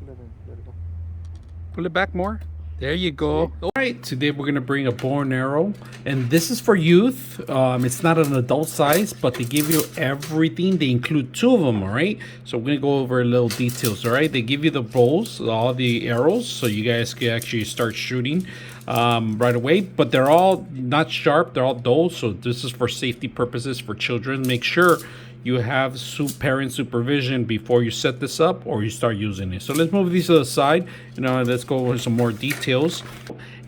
Let it go. Pull it back more. There you go. All right, today we're gonna bring a bow and arrow, and this is for youth. It's not an adult size, but they give you everything. They include two of them. All right, so we're gonna go over little details. All right, they give you the bows, all the arrows, so you guys can actually start shooting right away. But they're all not sharp. They're all dull. So this is for safety purposes for children. Make sure you have parent supervision before you set this up or you start using it. So let's move these to the side. Let's go over some more details.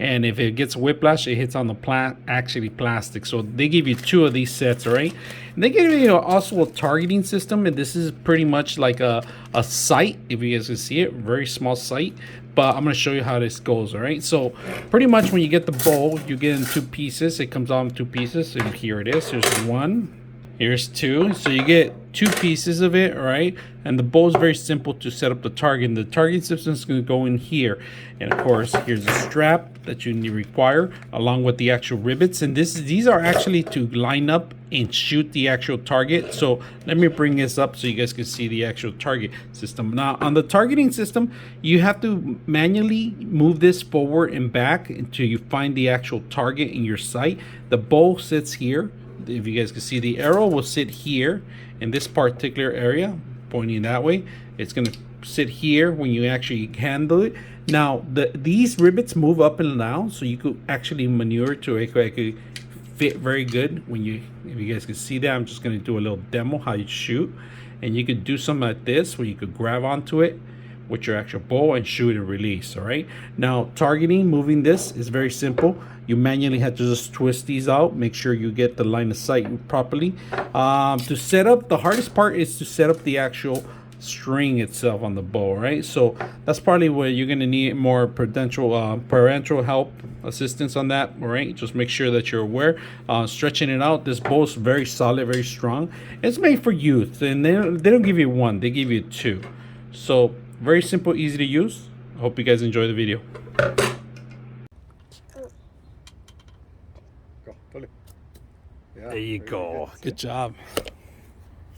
And if it gets whiplash, it hits on the plastic. So they give you two of these sets, all right? And they give you also a targeting system, and this is pretty much like a sight, if you guys can see it, very small sight. But I'm gonna show you how this goes, all right? So pretty much when you get the bow, you get in two pieces. It comes out in two pieces, and here it is. Here's one. Here's two. So you get two pieces of it, all right? And the bow is very simple to set up the target. And the target system is going to go in here. And of course, here's a strap that you require along with the actual rivets. And these are actually to line up and shoot the actual target. So let me bring this up so you guys can see the actual target system. Now, on the targeting system, you have to manually move this forward and back until you find the actual target in your sight. The bow sits here. If you guys can see, the arrow will sit here in this particular area, pointing that way. It's going to sit here when you actually handle it. Now, these rivets move up and down, so you could actually maneuver to it. It could fit very good if you guys can see that. I'm just going to do a little demo how you shoot, and you could do something like this where you could grab onto it with your actual bow and shoot and release. All right, now targeting, moving this is very simple. You manually have to just twist these out, make sure you get the line of sight properly. To set up, the hardest part is to set up the actual string itself on the bow, right? So that's probably where you're going to need more parental help, assistance on that. All right, just make sure that you're aware. Stretching it out, this bow is very solid, very strong. It's made for youth, and they don't give you one, they give you two. So very simple, easy to use. I hope you guys enjoy the video. Go. Pull it. Yeah, There you go. Good job.